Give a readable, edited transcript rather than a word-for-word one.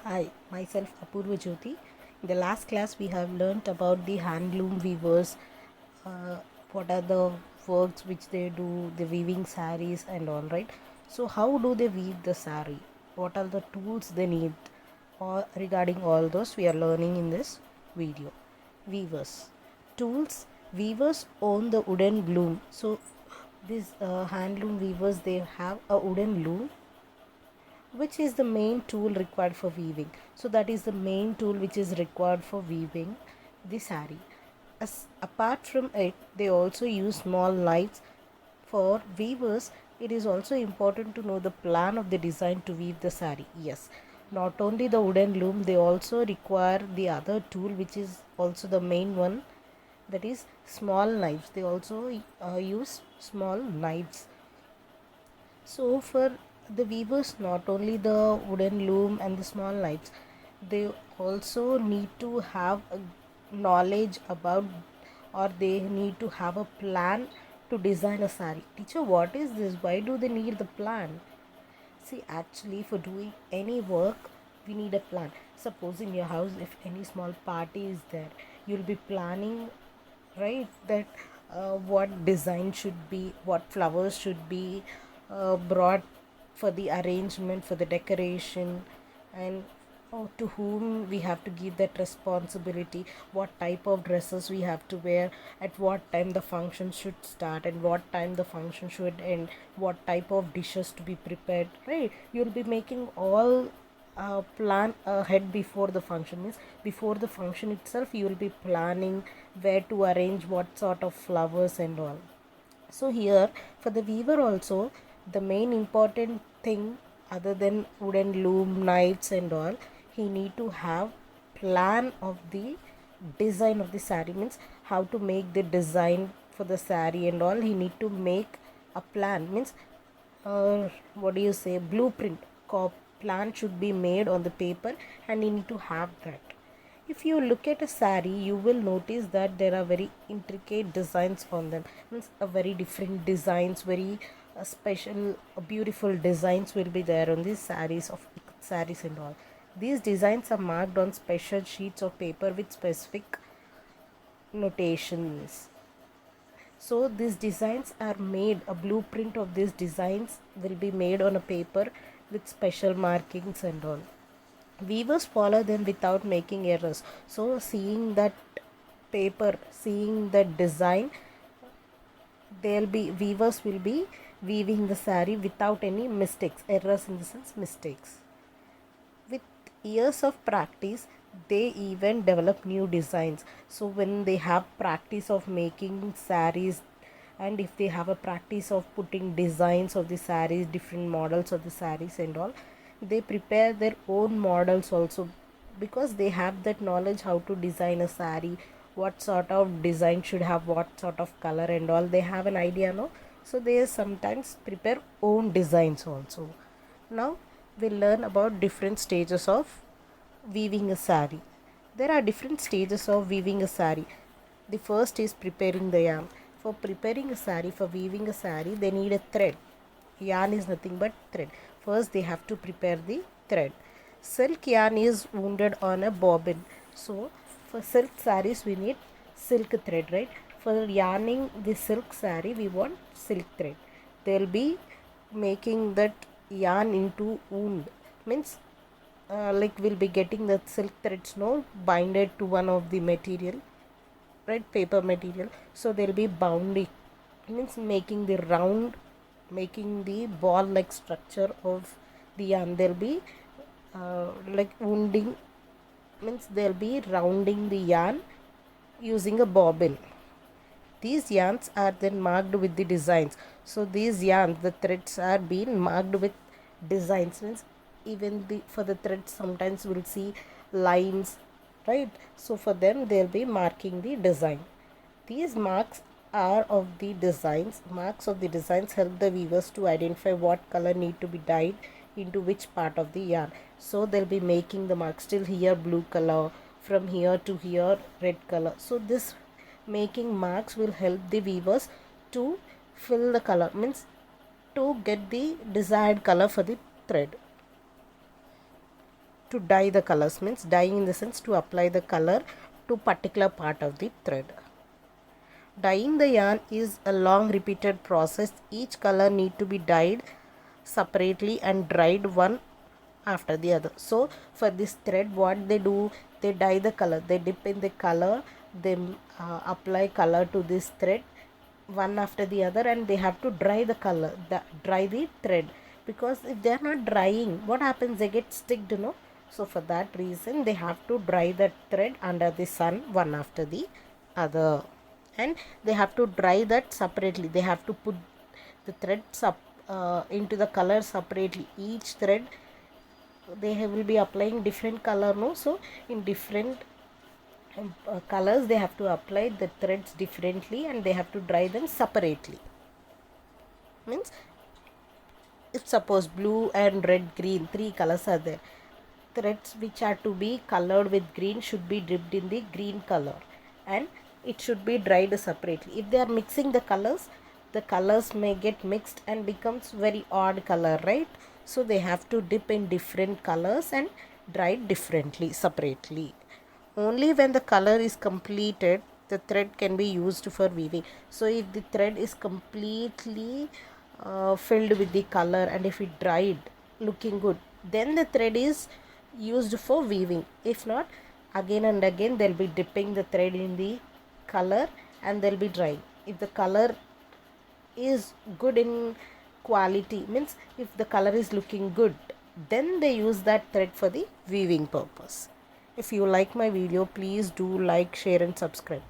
Hi, myself Apurva Jyoti. In the last class, we have learnt about the handloom weavers, uh, what are the works which they do, the weaving saris and all, right? So, how do they weave the sari? What are the tools they need? Or regarding all those, we are learning in this video. Weavers, tools. Weavers own the wooden loom. So, these handloom weavers, they have a wooden loom, which is the main tool required for weaving. So that is the main tool which is required for weaving the sari. Apart from it, they also use small knives. For weavers, it is also important to know the plan of the design to weave the sari. Yes, not only the wooden loom, they also require the other tool which is also the main one, that is small knives. They also use small knives. So for the weavers, not only the wooden loom and the small knives, they also need to have a knowledge about, or they need to have a plan to design a sari. Teacher, what is this? Why do they need the plan? See, actually, for doing any work, we need a plan. Suppose in your house, if any small party is there, you'll be planning, right? That what design should be, what flowers should be brought for the arrangement, for the decoration, and to whom we have to give that responsibility, what type of dresses we have to wear, at what time the function should start and what time the function should end, what type of dishes to be prepared, right? You'll be making all plan ahead before the function. Means before the function itself you will be planning where to arrange what sort of flowers and all. So here for the weaver also, the main important thing, other than wooden loom, knives and all, he need to have plan of the design of the sari. Means how to make the design for the sari and all. He need to make a plan. Means what do you say, blueprint. Plan should be made on the paper and you need to have that. If you look at a sari, you will notice that there are very intricate designs on them. Means a very different designs, very special, beautiful designs will be there on these saris and all. These designs are marked on special sheets of paper with specific notations. So these designs are made, a blueprint of these designs will be made on a paper with special markings and all. Weavers follow them without making errors. So seeing that paper, seeing that design, weavers will be weaving the sari without any mistakes, errors in the sense mistakes. With years of practice, they even develop new designs. So when they have practice of making saris, and if they have a practice of putting designs of the saris, different models of the saris and all, they prepare their own models also, because they have that knowledge how to design a sari, what sort of design should have what sort of color and all, they have an idea, no? So they sometimes prepare own designs also. Now we'll learn about different stages of weaving a sari. There are different stages of weaving a sari. The first is preparing the yarn. For preparing a sari, for weaving a sari, they need a thread. Yarn is nothing but thread. First, they have to prepare the thread. Silk yarn is wounded on a bobbin. So, for silk saris, we need silk thread, right? For yarning the silk sari, we want silk thread. They'll be making that yarn into wound. Means like we'll be getting the silk threads, no, binded to one of the material, right, paper material. So they'll be bounding, means making the round, making the ball like structure of the yarn. They'll be like wounding, means they'll be rounding the yarn using a bobbin. These yarns are then marked with the designs. So these yarns, the threads are being marked with designs. Means even for the threads sometimes we'll see lines, right? So for them they'll be marking the design. These marks are of the designs. Marks of the designs help the weavers to identify what color need to be dyed into which part of the yarn. So they'll be making the marks till here blue color, from here to here red color. So this making marks will help the weavers to fill the color, means to get the desired color for the thread. to dye the colors, means dyeing in the sense to apply the color to particular part of the thread. Dyeing the yarn is a long repeated process. Each color need to be dyed separately and dried one after the other. So for this thread, what they do, they dye the color, they dip in the color, they apply color to this thread one after the other, and they have to dry the color, dry the thread, because if they are not drying, what happens, they get sticked, so for that reason they have to dry the thread under the sun one after the other, and they have to dry that separately. They have to put the threads up into the color separately. Each thread they will be applying different color, so in different colors they have to apply the threads differently, and they have to dry them separately. Means if suppose blue and red, green, three colors are there, threads which are to be colored with green should be dipped in the green color, and it should be dried separately. If they are mixing the colors may get mixed and becomes very odd color, right? So they have to dip in different colors and dry differently, separately. Only when the color is completed, the thread can be used for weaving. So if the thread is completely filled with the color, and if it dried looking good, then the thread is used for weaving. If not, again and again they'll be dipping the thread in the color and they'll be drying. If the color is good in quality, means if the color is looking good, then they use that thread for the weaving purpose. If you like my video, please do like, share and subscribe.